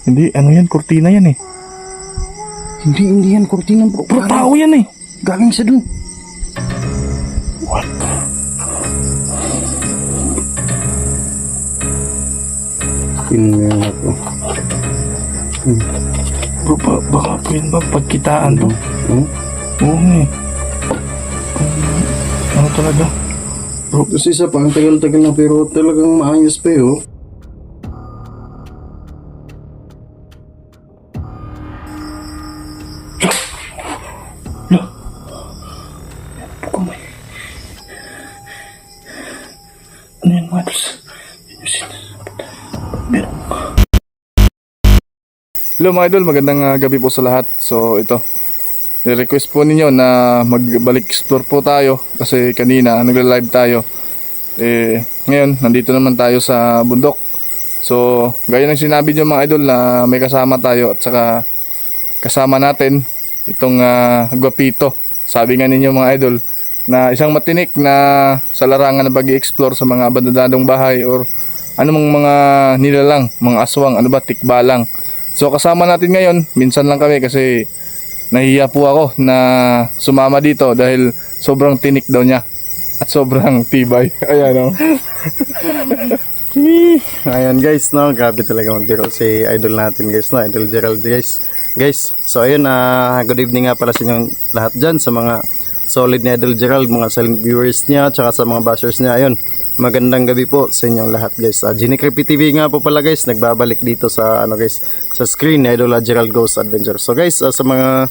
Hindi, ano yan? Kurtina yan eh. Hindi yan kurtina bro. Bro, tao yan eh. Galing sa dun. What? Tingnan mo bro. Bro, baka po yun ba pagkitaan to? Oo nga eh. Ano talaga? Bro, Tapos isa pa, ang tagal-tagal na pero talagang maayos pa eh oh. kumay. Ano yan mga idol? Hello mga idol, magandang gabi po sa lahat. So ito, request po ninyo na magbalik explore po tayo kasi kanina nagla-live tayo. Ngayon nandito naman tayo sa bundok. So gaya ng sinabi nyo mga idol na may kasama tayo at saka kasama natin itong Guapito. Sabi nga ninyo mga idol na isang matinik na sa larangan na pag-i-explore sa mga abandonadong bahay or anumang mga nilalang, mga aswang, ano ba, tikbalang. So kasama natin ngayon, minsan lang kami kasi nahihiya po ako na sumama dito dahil sobrang tinik daw niya at sobrang tibay. Ayan o. Ayan guys, no, grabe talaga magbiro si idol natin guys, no, Idol Gerald guys. So ayun, good evening nga pala sa inyong lahat dyan, sa mga solid ni Idol Gerald, mga silent viewers niya, tsaka sa mga bashers niya. Ayun, magandang gabi po sa inyong lahat guys. Genie Creepy TV nga po pala guys, nagbabalik dito sa ano guys, sa screen ni Idol Gerald Ghost Adventure. So guys, sa mga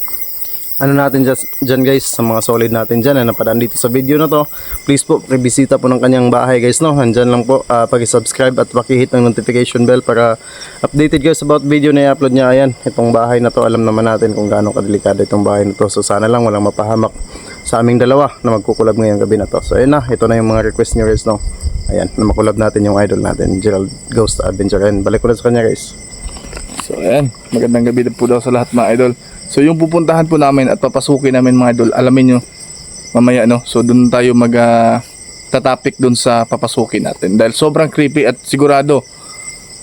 ano natin dyan guys, sa mga solid natin dyan na napadaan dito sa video na to, please po, bisita po ng kanyang bahay guys, no? Andyan lang po, pag-subscribe at paki-hit ng notification bell para updated guys about video na i-upload niya. Ayan, itong bahay na to, alam naman natin kung gaano kadelikado itong bahay na to. So sana lang walang mapahamak sa aming dalawa na magkukulab ngayong gabi na to. So ayun na, ito na yung mga request niyo guys, no? Ayan, na makulab natin yung idol natin, Gerald Ghost Adventure. Ayan, balik ko na sa kanya guys. So ayan, magandang gabi po daw sa lahat mga idol. So yung pupuntahan po namin at papasukin namin mga idol, alamin nyo mamaya no. So doon tayo tatapik doon sa papasukin natin dahil sobrang creepy at sigurado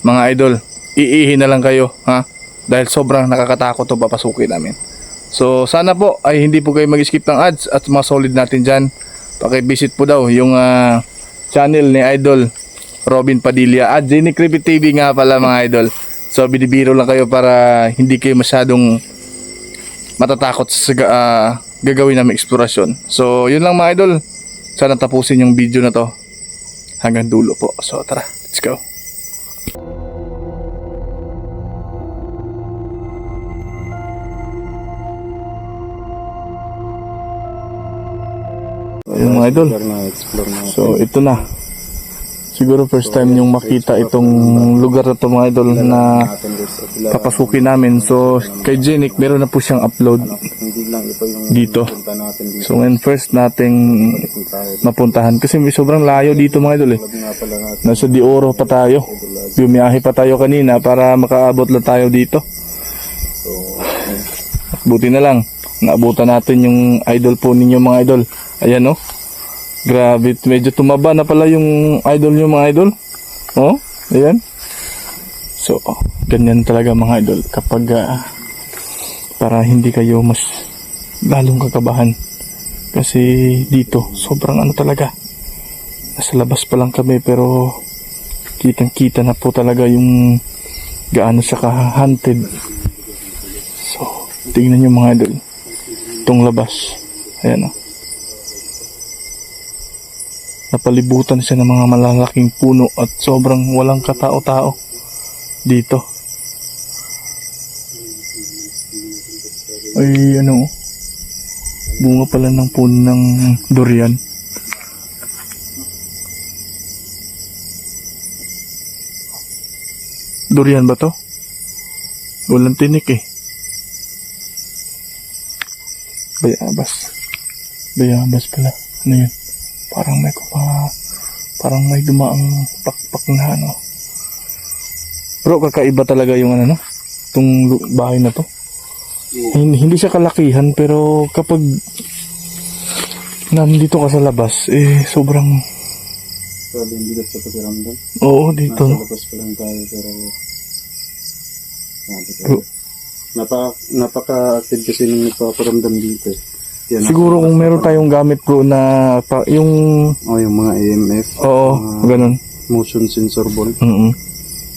mga idol, iihi na lang kayo ha, dahil sobrang nakakatakot to papasukin namin. So sana po ay hindi po kayo mag-skip ng ads at mga solid natin dyan. Paki-visit po daw yung channel ni Idol Robin Padilla at Genie Creepy TV nga pala mga idol. So binibiro lang kayo para hindi kayo masyadong matatakot sa gagawin namin eksplorasyon. So yun lang mga idol, sana tapusin yung video na to hanggang dulo po. So tara, let's go. Ayun mga idol, so ito na, siguro first time yung makita itong lugar na to mga idol na papasukin namin. So kay Genic meron na po siyang upload dito. So ngayon first nating mapuntahan kasi may sobrang layo dito mga idol eh. Nasa De Oro pa tayo, bumiyahe pa tayo kanina para makaabot lang tayo dito. Buti na lang naabutan natin yung idol po ninyo mga idol. Ayan oh, grabe, medyo tumaba na pala yung idol nyo mga idol. Oh, ayan. So, ganyan talaga mga idol kapag para hindi kayo mas lalong kakabahan. Kasi dito, sobrang ano talaga. Nasa labas pa lang kami pero kitang-kita na po talaga yung gaano siya ka-hunted. So, tingnan nyo mga idol. Itong labas. Ayan o. Napalibutan siya ng mga malalaking puno at sobrang walang katao-tao dito. Ay ano, bunga pala ng puno ng durian. Durian ba to? Walang tinik eh. Bayabas. Bayabas pala. Ano yun? Parang may dumaang pakpak na ano. Bro, kakaiba talaga yung ano no? Itong bahay na to. Hindi siya kalakihan pero kapag nandito ka sa labas, eh sobrang Sabi hindi ka sa pakiramdam. oo dito. Nasa labas pa lang tayo pero Bro, Napaka-active kasi nung nagpaparamdam dito. Yan, siguro kung meron tayong gamit bro na yung yung mga EMF, oo, ganun. motion sensor ball.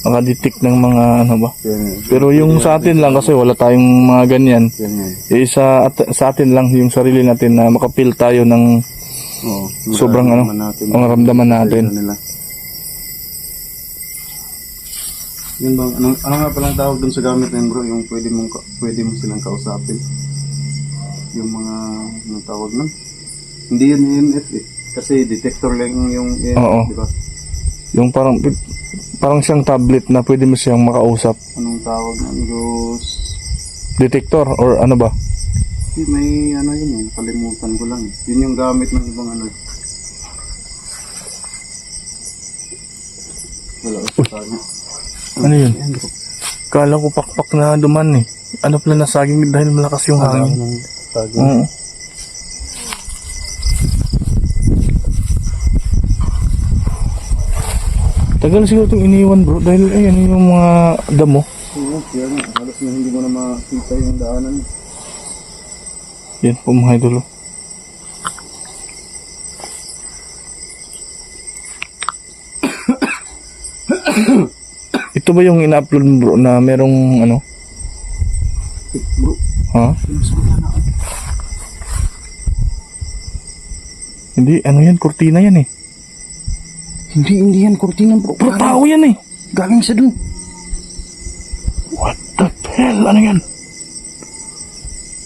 Makadetect ng mga ano ba. Yan, Pero yung sa atin lang kasi wala tayong mga ganyan. yan. Sa atin lang yung sarili natin na makapil tayo ng Oo, sobrang ano, maramdaman natin. Nila. Yun bang, ano nga palang tawag dun sa gamit na yun bro, yung pwede mo silang kausapin. Yung mga, anong tawag nun? Hindi yun EMF eh. Kasi detector lang yung EMF, Oo. di ba? Yung parang siyang tablet na pwede mo siyang makausap. Anong tawag nun? Ghost... Detector or ano ba? May ano yun eh, kalimutan ko lang. Yun yung gamit ng ibang ano. Wala ko sa tayo. Ano yun? Kala ko pakpak na duman eh. Ano pala nasaging dahil malakas yung hangin. Oo. Tagal siguro itong iniwan bro dahil ayan yung mga damo. Oo, kaya nga. Halos na hindi mo na makita yung daanan. Yan po mga idolo. Ito ba yung ina-upload mo bro na merong ano? Bro, Ha? Hindi, ano yan? Kurtina yan eh. hindi yan kortina bro. Bro, tao yan eh. Galing siya dun. What the hell? Ano yan?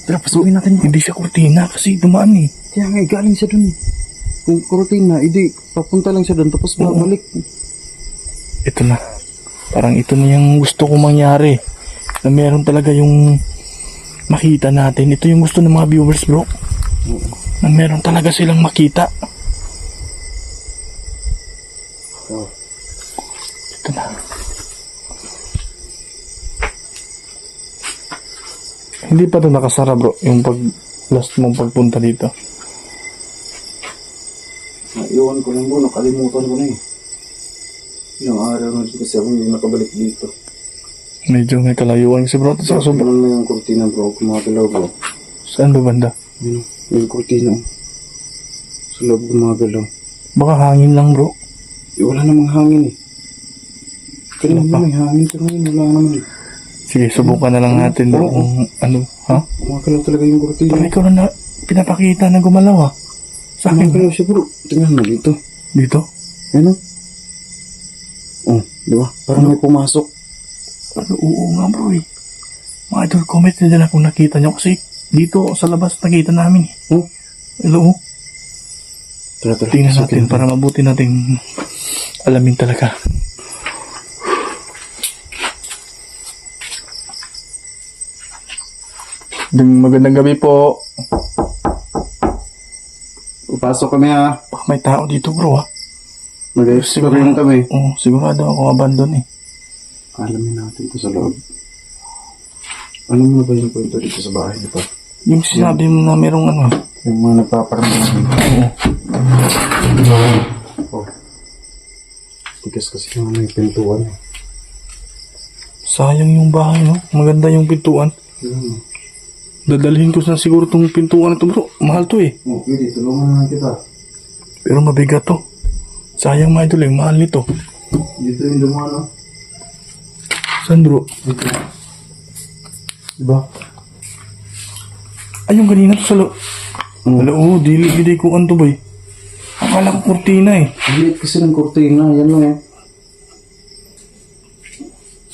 Tara, pasukin natin. Hindi siya kurtina kasi dumaan eh. Kaya nga, galing siya dun. Kung kortina, hindi, papunta lang siya dun, tapos babalik. Ito na. Parang ito na yung gusto ko mangyari. Na meron talaga yung makita natin. Ito yung gusto ng mga viewers bro. Na meron talaga silang makita. Ito na. Hindi pa ito nakasara bro. Yung last mong pagpunta dito. Iwan ko lang bro, nakalimutan ko na eh. Ilang araw na kasi ako hindi nakabalik dito. Medyo may kalayuan kasi bro. Sa sobrang. Ano na yung kortina bro, kumagalaw bro. Saan ba banda? Yun, yung kortina. Sa loob gumagalaw. Baka hangin lang bro. Wala namang hangin eh. Kanina may hangin, pero ngayon wala naman eh. Sige, subukan na lang natin bro kung ano. Ha? Gumagalaw talaga yung kortina. Parang ikaw na pinapakita na gumalaw ah. Sa akin. Gumagalaw siya bro. Tingnan mo dito. Dito? Ano? Oh, di ba? Parang may pumasok. Ano, oo nga bro eh. Mga idol, comment na dyan kung nakita nyo kasi dito sa labas nakita namin eh. Oh, Hello? tara. Tingnan natin para mabuti nating alamin talaga. Magandang gabi po. Pasok kami ha. Baka may tao dito bro ha. Mag-explore lang kami. Oo, sigurado ako abandon eh. Alamin natin ito sa loob. Ano mo ba yung kwento dito sa bahay nito? Yung sinabi mo na merong ano. Yung mga nagpaparamdam dito. Oo. Oh. Tigas kasi yung may pintuan. Sayang yung bahay no. Maganda yung pintuan. Dadalhin ko na siguro tong pintuan ito bro. Mahal to eh. Okay, tulungan na kita. Pero mabigat to. Sayang mga idol, mahal nito. Dito yung lumano. Saan bro? Dito. Diba? Ay, yung kanina to sa oo, dili ko anto boy. Akala ko kurtina eh. Liit kasi ng kortina. Yan lang eh.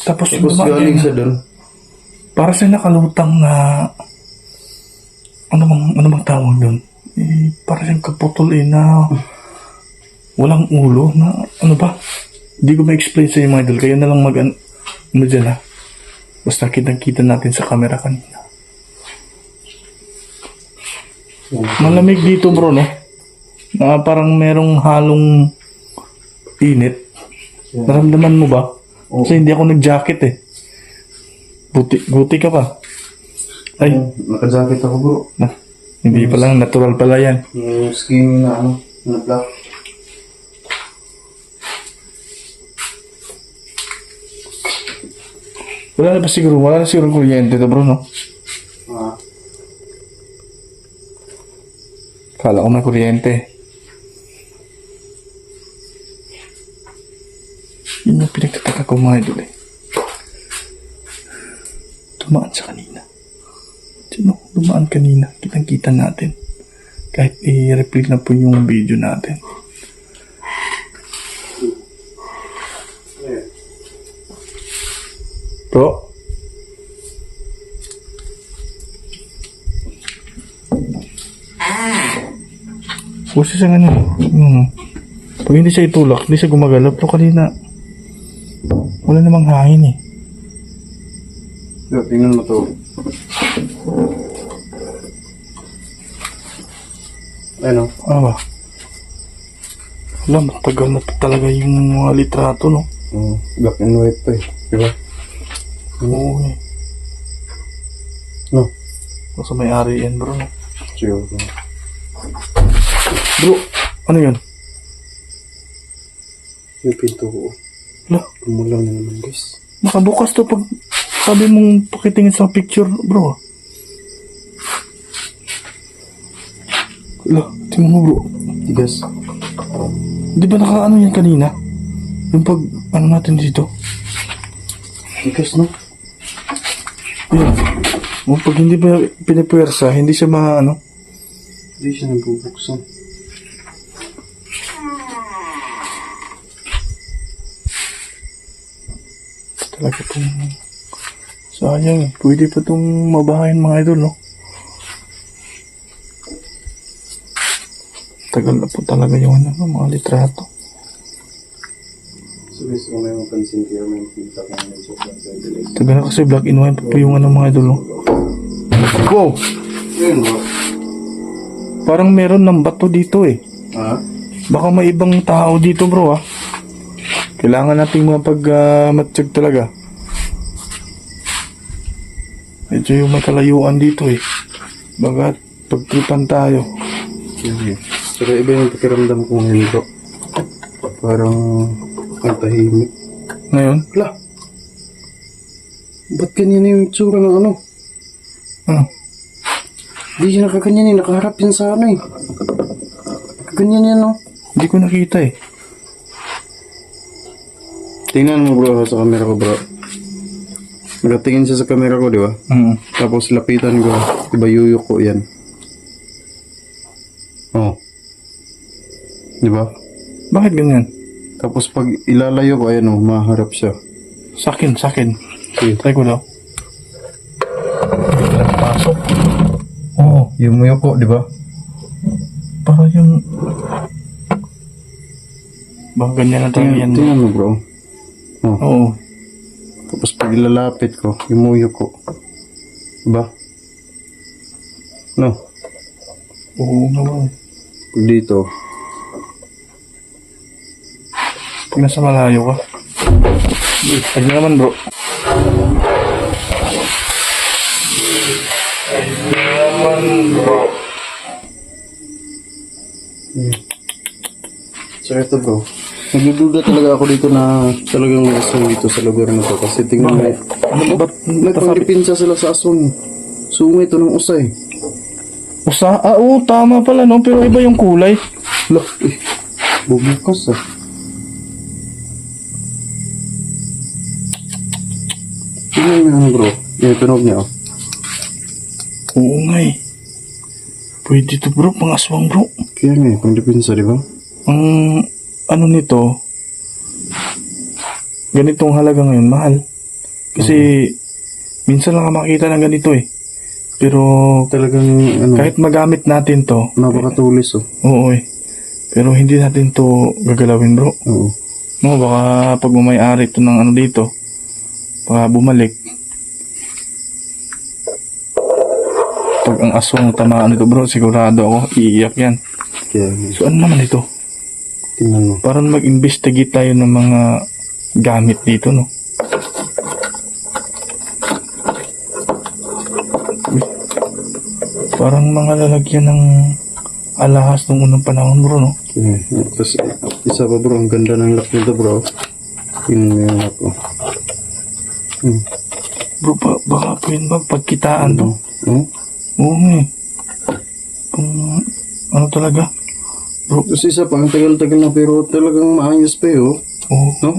Tapos yung Tapos galing dumaan siya doon. para sa nakalutang na ano bang tawag doon? Eh, para siyang kaputol eh na walang ulo na ano ba? Hindi ko ma-explain sa inyo mga idol. Kayo na lang ano dyan ha. Basta kitang-kita natin sa camera kanina. Malamig dito bro no? Na parang merong halong init. Naramdaman mo ba? Kasi hindi ako nag-jacket eh. Guti ka pa. Ay, Naka-jacket ako bro. hindi pa lang, natural pala yan. Yung skin na ano, na black. Wala na siguro kuryente to bro, no? Ah. Kala ko may kuryente. Yun yung pinagtataka ko mga idol eh. Dumaan sa kanina. Diyan o, dumaan kanina. Kitang-kita natin. Kahit i-replay na po yung video natin. Bro? Kasi siya ano pag hindi siya itulak, hindi siya gumagalaw. Pero kanina, wala namang hangin eh. Yo, tingnan mo to. Ano? Ano ba? Wala, matagal na talaga yung mga litrato, no? Black and white to eh. Diba? Oo eh. No? Nasa may-ari yan, bro, no? Sure. Bro, ano yun? Yung pinto ko. Wala, Tumulang na naman guys. nakabukas to pag sabi mong pakitingin sa picture, bro. Wala, tingnan mo, bro. Tigas. Di ba naka-ano yan kanina? Yung pag, ano natin dito? Tigas no? Yun. O, pag hindi pa pinipuwersa, hindi siya ano. Hindi siya nagbubuksan. Talaga itong sayang eh. Pwede pa itong mabahayan mga idol, no? Tagal na po talaga yung mga litrato. So guys, kung may mapansin kayo, may kita ka naman sa ventilation. Tagal na kasi black and white pa po yung mga idol, no? Wow! Yun bro. Parang meron ng bato dito eh. Ha? Baka may ibang tao dito, bro, ah. Kailangan nating matsyag talaga. Medyo yung may kalayuan dito eh. Bagat pagtripan tayo. Sige. Pero iba yung pakiramdam ko ngayon bro. Parang ang tahimik. Ngayon? Wala. Ba't ganyan yung itsura ng ano? Ano? Hindi siya nakaganyan eh. Nakaharap yan sa ano eh. Nakaganyan yan no? Hindi ko nakita eh. Tingnan mo bro sa camera ko bro. Nakatingin siya sa camera ko di ba? Tapos lapitan ko. Diba yuyok ko yan. Oh. Di ba? Bakit ganyan? Tapos pag ilalayo ko ayan oh. Maharap siya. Sakin. Okay. Try ko daw. Pasok. Oo. Yung yuyok ko di ba? Parang yung... Baka ganyan na tayo yan. Tingnan mo bro. Oh. Oo. Tapos pag ilalapit ko, imuyo ko. Diba? No? Oo naman. Pag dito, Pag nasa malayo ka. Pag naman bro. so ito bro. Nagdududa talaga ako dito na talagang may aswang dito sa lugar na to. Kasi tingnan mo, Ano ba? nagpangdipinsa sila sa aswang. Sungay ito ng usay. Usa? Ah, oo, tama pala no. Pero iba yung kulay. Look, bumukas ah. Tingnan mo yan bro. Yung tunog niya oh. Oo nga eh. Pwede to bro, mga aswang bro. Kaya nga eh, pangdipinsa di ba? Ang ano nito, ganitong halaga ngayon, mahal. Kasi minsan lang ka makita ng ganito eh. Pero Talagang ano, kahit magamit natin to, napakatulis oh. oo eh. Pero hindi natin to gagalawin bro. Oo. No, baka pag may-ari to ng ano dito, baka bumalik. Pag ang aswang tamaan nito bro, sigurado ako, iiyak yan. Kaya nga. So ano naman ito? Tingnan mo. Parang mag-investigate tayo ng mga gamit dito, no? Uy. Parang mga lalagyan ng alahas ng unang panahon, bro, no? Yeah. Tapos isa pa bro, ang ganda ng lock nito bro. Tingnan mo yung lock ko. Bro, baka po yun ba pagkitaan to? No? Oo nga eh. Kung ano talaga? Bro, Kasi isa pa, ang tagal-tagal na pero talagang maayos pa yun. oo. No?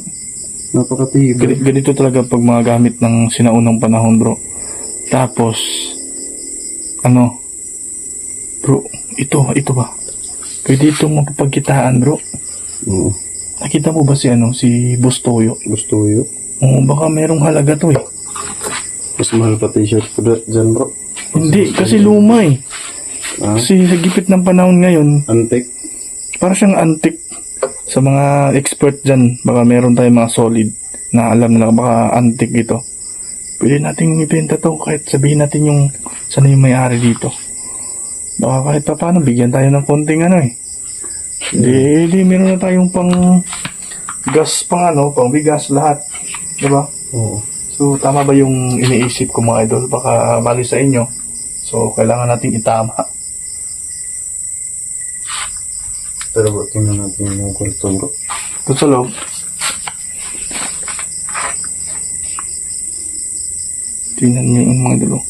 Napakatibay. Ganito talaga pag mga gamit ng sinaunang panahon, bro. Tapos, ano, bro, ito ba? Pwede itong mapapagkitaan, bro. Oo. Nakita mo ba si Bustoyo? Gusto yun. Oo, baka merong halaga to eh. Mas mahal pa t-shirt ko dyan, bro. Hindi, kasi luma eh. Ah, Kasi sa gipit ng panahon ngayon, antique. para siyang antique. Sa mga expert dyan, baka meron tayong mga solid na alam nila baka antique ito. Pwede nating ibenta to kahit sabihin natin yung sana yung may-ari dito. Baka kahit pa paano bigyan tayo ng konting ano eh. Di meron na tayong pang pang bigas lahat. Diba? Oo. So tama ba yung iniisip ko mga idol? Baka mali sa inyo. So kailangan nating itama. Pero bro, tingnan natin yung kwento, bro. Ito sa loob. Tingnan nyo yung mga idol.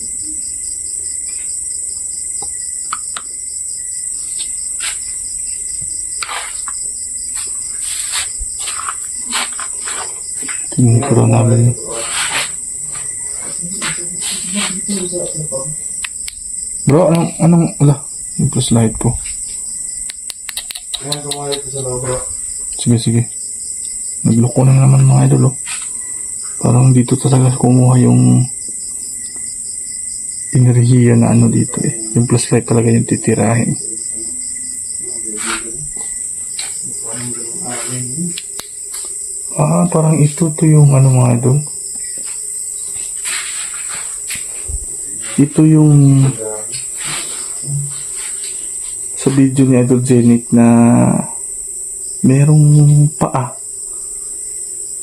Tingnan ko rin namin. Bro, wala, yung flashlight ko. Sige. Nagloko na naman mga idol, oh. Parang dito talaga kumuha yung enerhiya na ano dito eh. Yung flashlight talaga yung titirahin. Parang ito yung ano mga idol. Ito yung sa video ni Idol Zenic na merong paa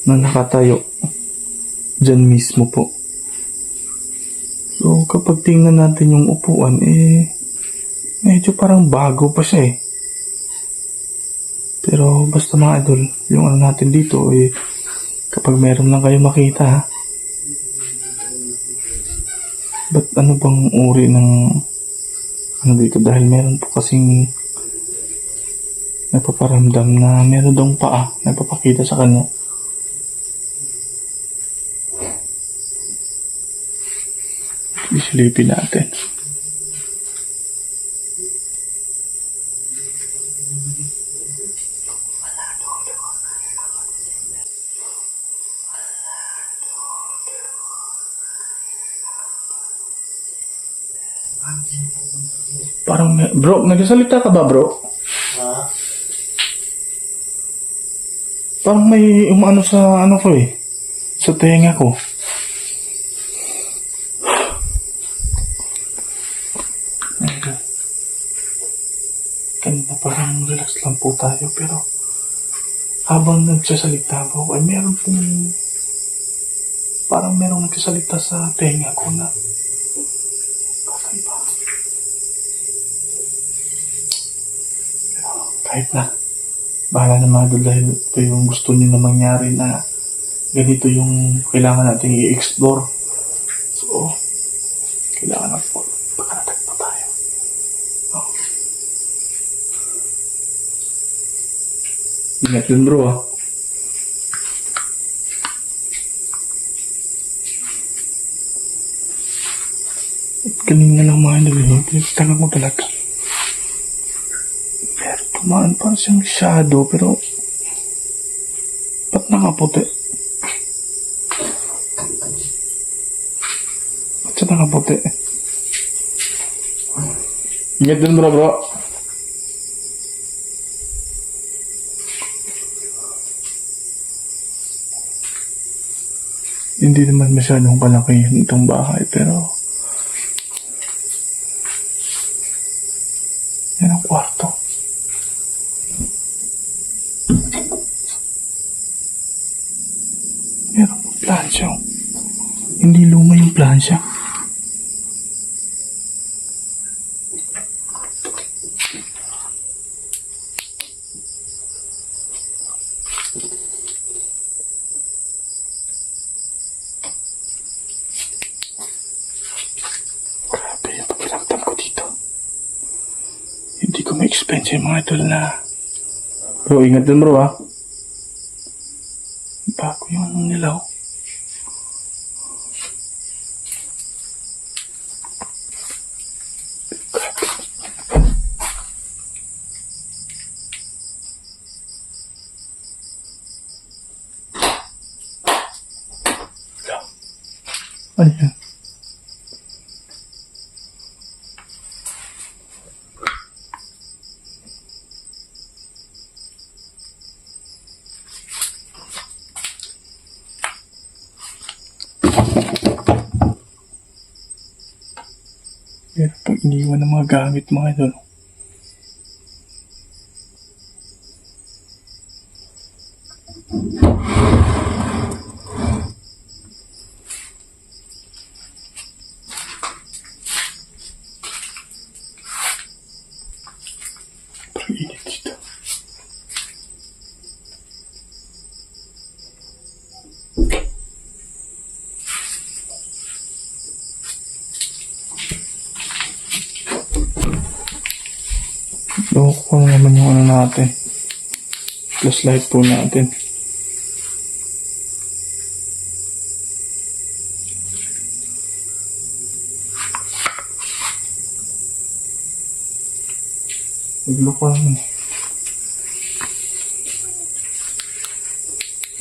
na nakatayo dyan mismo po. So kapag tingnan natin yung upuan medyo parang bago pa siya eh. Pero basta mga idol, yung ano natin dito kapag meron lang kayo makita ha. Ba't ano bang uri ng ano dito? Dahil meron po kasing napaparamdam na meron dong paa na papakita sa kanya. Isilipin natin. Parang bro, nagsasalita ka ba bro? Parang may umano sa ano ko eh. Sa tenga ko. Kanina parang relax lang po tayo pero habang nagsasalita po ay meron pong parang merong nagsasalita sa tenga ko na kakaiba. Pero kahit na bahala na mga idol dahil ito yung gusto nyo na mangyari na ganito yung kailangan natin i-explore. So, kailangan na po. Pagkaratag po tayo. Oh. Ingat yun bro ah. At kanina lang mga idol, pinagtangan ko talaga. Pero tumaan parang siyang shadow pero ba't nakaputi? Ba't siya nakaputi? Ingat din bro. Hindi naman masyadong kalaki itong bahay pero yan ang kwarto. Meron plansya. Hindi luma yung plansya. yung pakiramdam ko dito. Hindi ko ma-explain sa mga idol na... Bro, ingat din bro ha. Bago yung nilaw. Ano yan? Meron pang iniwan ng mga gamit mga idol. Parang init dito. Nakukuha na naman yung ano natin. Flashlight po natin. Nagloko naman eh.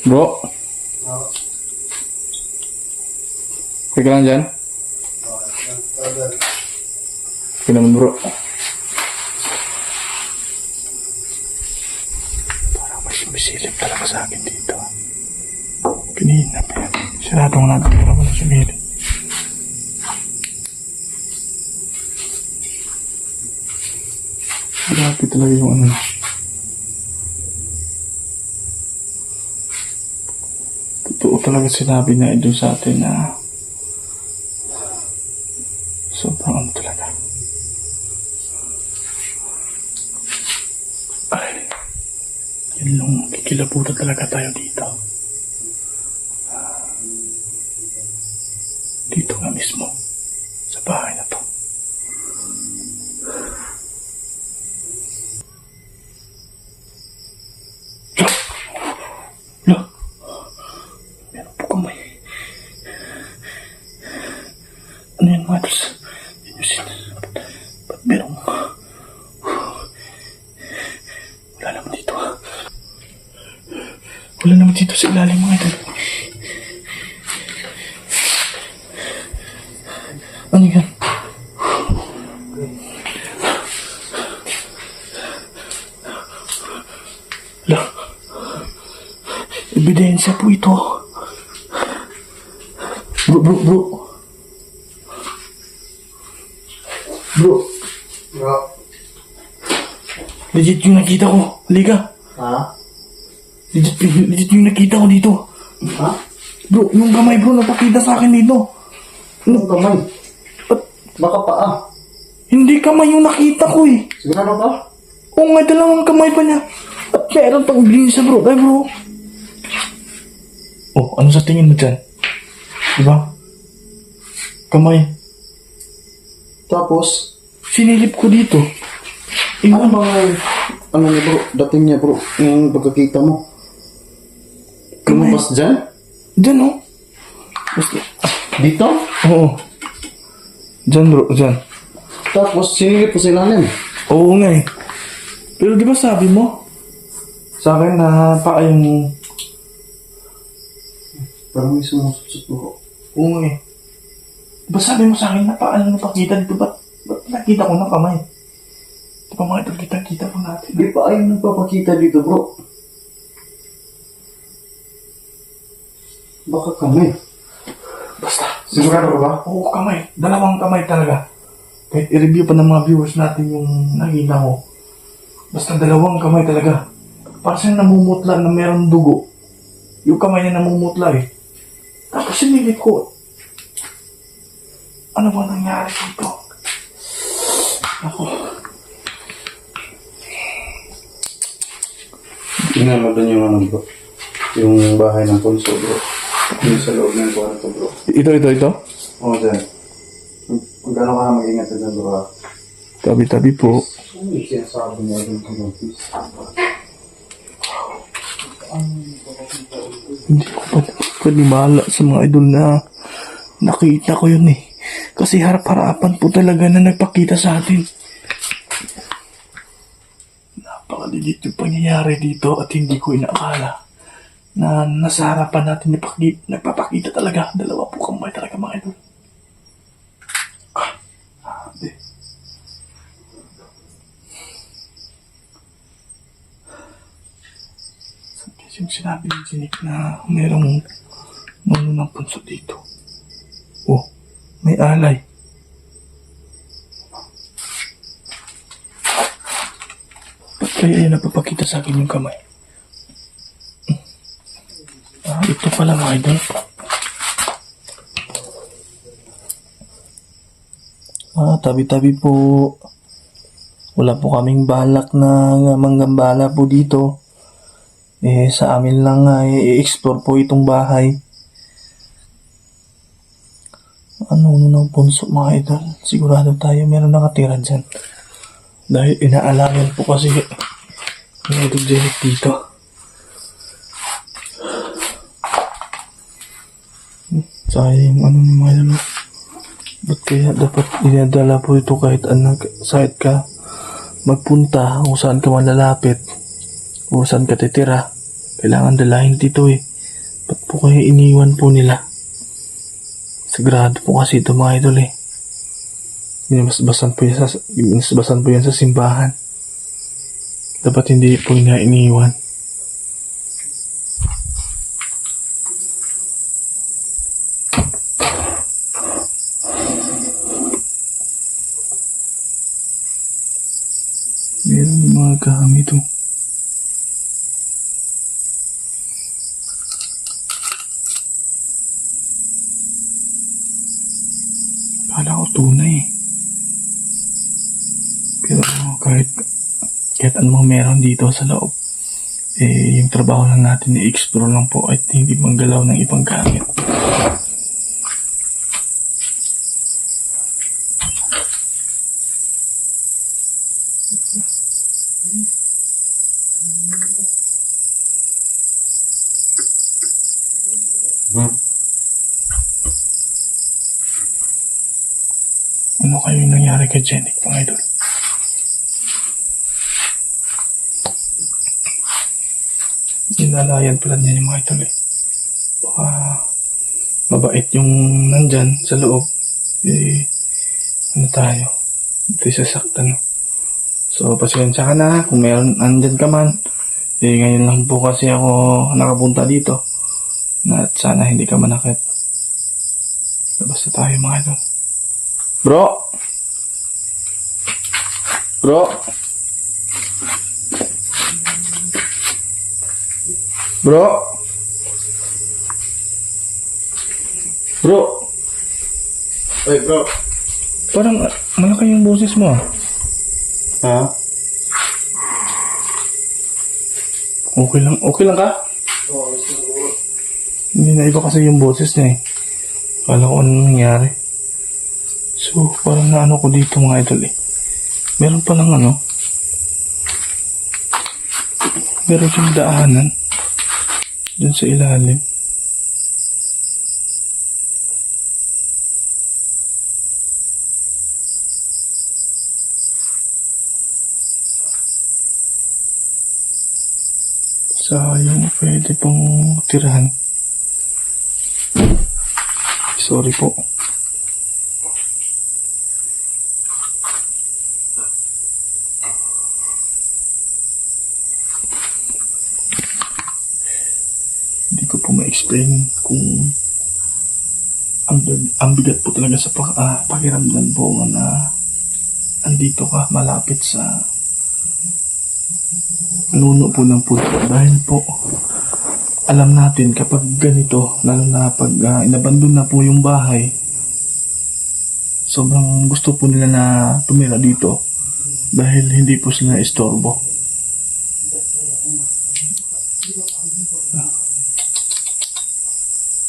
Bro? Okay ka lang dyan? Okay naman bro. Sumisilip talaga sa akin dito. Kanina pa yan. Sarado ko natin para wala sumilip. Grabe talaga yung ano. Totoo talaga sinabi na doon sa atin na sobrang ano talaga. Ay. Yan lang, kikilabutan talaga tayo dito. Dito nga mismo, sa bahay na to. Look! Meron po kamay. Ano yan mga idol? Inusin. Ba't merong... Wala naman dito. Wala naman dito sa ilalim mga idol. Ano yan? Wala. Ebidensya po ito. Bro. Bro. Legit yung nakita ko. Halika. Ha? Legit yung nakita ko dito. Ha? Bro, yung kamay bro, napakita sa akin dito. Anong kamay? Ba't Baka paa. hindi kamay yung nakita ko eh? Sigurado ka? Oo nga, dalawang kamay pa niya. At meron pang ebidensya bro. Ay bro. Oh, ano sa tingin mo dyan? Diba? Kamay. Tapos, Sinilip ko dito. ano mga, ano niya bro, dating niya bro, yung pagkakita mo. Kamay. Lumabas dyan? Dyan oh. Basta. Dito? Oo. Dyan bro, dyan. Tapos, sinilip ko sa ilalim. Oo nga eh. Pero di ba sabi mo? Sa akin na paa yung... Parang may sumusut bro. Oo nga eh. Di ba sabi mo sa akin na paa yung napakita dito? Ba't nakita ko ng kamay? Di ba mga ito kita po natin? Di pa ayaw nagpapakita dito bro. Baka kamay. Basta. Sigurado ka ba? Oo, kamay. Dalawang kamay talaga. Kahit i-review pa ng mga viewers natin yung nakita ko. Basta dalawang kamay talaga. Para siyang namumutla na meron dugo. Yung kamay niya namumutla eh. Tapos sinilip ko. Ano ba nangyari dito? Ako. Tingnan mo doon yung ano bro. Yung bahay ng punso bro. Yung sa loob ng kwarto bro. Ito. Oo dyan. Kung gano'n ka mag-ingat ka dyan, bro. Tabi-tabi po. Ano yung sinasabi niya rin ko ng peace? Hindi ko pa paniwala sa mga idol na nakita ko yun eh. Kasi harap-harapan po talaga na nagpakita sa atin. Napakaligit yung pangyayari dito at hindi ko inaakala na nasa harapan natin nagpapakita talaga. Dalawa po kamay talaga mga idol. Sabi. Yung sinabi ni Jinik na mayroong ng punso dito. Oh, may alay. Ba't kaya yun napapakita sa akin yung kamay? Ito pala mga idol. Tabi-tabi po. Wala po kaming balak na manggambala po dito. Sa amin lang i-explore po itong bahay. Ano ng punso mga idol? Sigurado tayo meron nakatira dyan. Dahil inaalayan po kasi yung idol Jenik dito. Sayang ano ng mga idol. Ba't kaya dapat inadala po ito kahit site ka magpunta kung saan ka malalapit kung saan ka titira. Kailangan dalahin dito eh. Ba't po kaya iniwan po nila? Sagrado po kasi ito mga idol eh. Binasbasan po yan sa simbahan. Dapat hindi po niya iniwan. Meron mga gamit oh. Kala ko tunay eh. Pero kahit anong meron dito sa loob, yung trabaho lang natin i-explore lang po at hindi manggalaw ng ibang gamit. Ano kayo yung nangyari kay Jenik mga idol? Inalayan pala niya yung mga idol eh. Baka mabait yung nandyan sa loob. Ano tayo? Ito sasaktan. So pasensya ka na kung meron nandyan ka man. Ngayon lang po kasi ako nakapunta dito. Na at sana hindi ka manakit. Labas na tayo mga idol. Bro! Bro! Bro! Bro! Hey bro. Parang malaki yung boses mo ah. Ha? Okay lang ka? Hindi na iba kasi yung boses niya eh. Kala ko anong nangyari. So, parang naano ko dito mga idol eh. Meron palang meron yung daanan. Dun sa ilalim. Sayang, pwede pang tirahan. Sorry po. Hindi ko po ma-explain kung ang bigat po talaga sa pakiramdam po na andito ka malapit sa nuno po ng puso. Dahil po alam natin kapag ganito, lalo na pag inabandon na po yung bahay, sobrang gusto po nila na tumira dito dahil hindi po sila istorbo.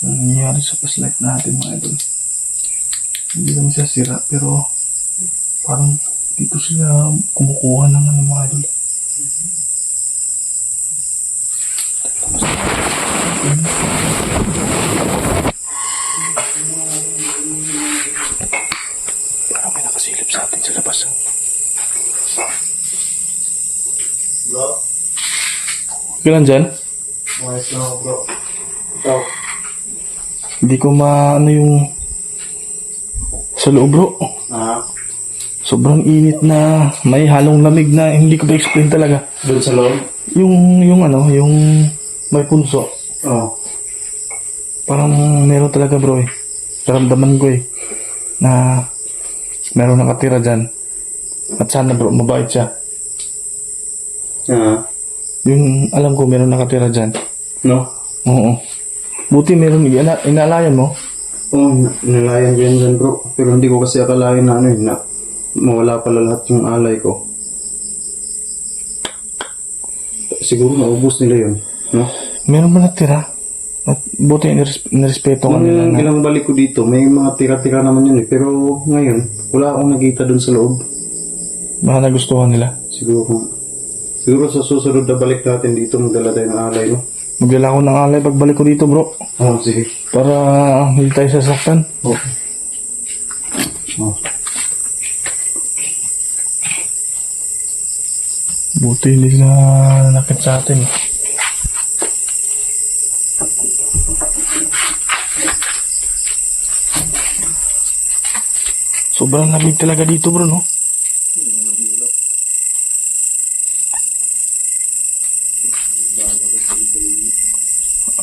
Ang nangyayari sa flashlight natin mga idol. Hindi naman siya sira, pero parang dito sila kumukuha ng ano mga idol. Parang may nakasilip sa atin sa labas. Bro, Kailan dyan? ayos na ako bro. Ikaw? Hindi ko maano yung sa loob bro. Sobrang init na may halong lamig na hindi ko ba-explain talaga. Doon sa loob? Yung ano, yung may punso. Oo. Parang meron talaga bro eh. Karamdaman ko eh. Na meron nakatira dyan. At sana bro, mabait siya. Yung alam ko meron nakatira dyan. No? Oo. Buti meron, inalayan mo. Oo, nalayan ko yan dyan bro. Pero hindi ko kasi akalain na ano eh, na mawala pala lahat yung alay ko. Siguro naubos nila yun, no? Meron ba natira? At buti nirespeto ka nila Nung na. ilang balik ko dito, may mga tira-tira naman yun eh. Pero ngayon, wala akong nakita dun sa loob. Baka nagustuhan nila. Siguro sa susunod na balik natin dito, magdala tayo ng alay, no? Magdala ko ng alay pagbalik ko dito bro. Oo, sige. Para hindi tayo sasaktan. Okay. Oh. Buti hindi na nakit sa atin. Sobrang lamig talaga dito bro, no?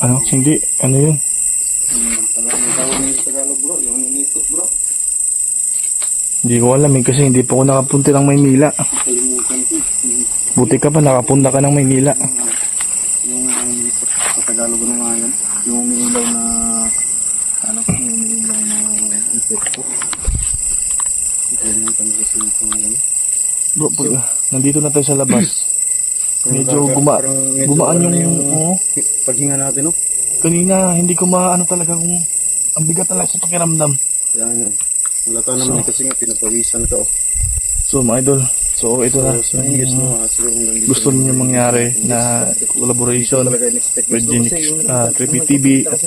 Ano? Hindi. Ano yun? Hindi ko alam eh, kasi hindi pa ako nakapunta ng Maynila. Buti ka pa, nakapunta ka ng Maynila. Yung sa Tagalog na nga yan, yung ilaw na yung ilaw na insekto. Kalimutan ko kasi yung pangalan. Bro, nandito na tayo sa labas. Medyo gumaan yung oo. Paghinga natin, no? Kanina, hindi ko maano talaga kung ang bigat talaga sa pakiramdam. Yan. Halata naman kasi nga pinapawisan ka, oh. So, mga idol, so ito na So, yes, no? Siguro hanggang dito gusto ninyo mangyari na collaboration with Genix Creepy TV at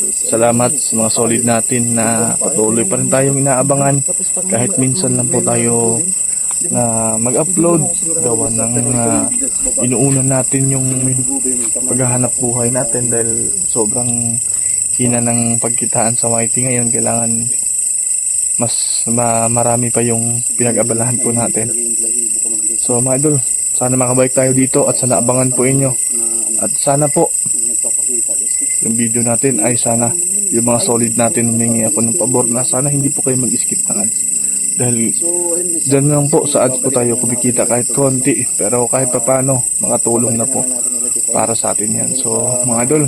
salamat sa mga solid natin na patuloy pa rin tayong inaabangan kahit minsan lang po tayo na mag-upload gawa ng inuunan natin yung paghahanap buhay natin dahil sobrang hina ng pagkitaan sa YT ngayon. Kailangan mas marami pa yung pinag-abalahan po natin. So mga idol, sana makabalik tayo dito at sana abangan po inyo. At sana po yung video natin ay sana yung mga solid natin, humingi ako ng pabor na sana hindi po kayo mag-skip ng ads. Dahil dyan lang po sa ads po tayo kumikita kahit konti, pero kahit pa paano makatulong na po para sa atin yan. So mga idol,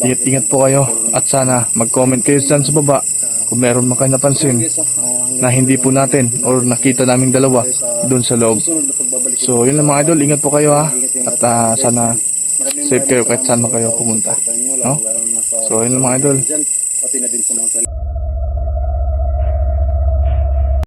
ingat-ingat po kayo at sana mag-comment kayo dyan sa baba kung meron man kayo napansin na hindi po natin or nakita naming dalawa doon sa loob. So yun lang mga idol, ingat po kayo ha, at sana safe kayo kahit saan man kayo pumunta, no? So yun lang mga idol.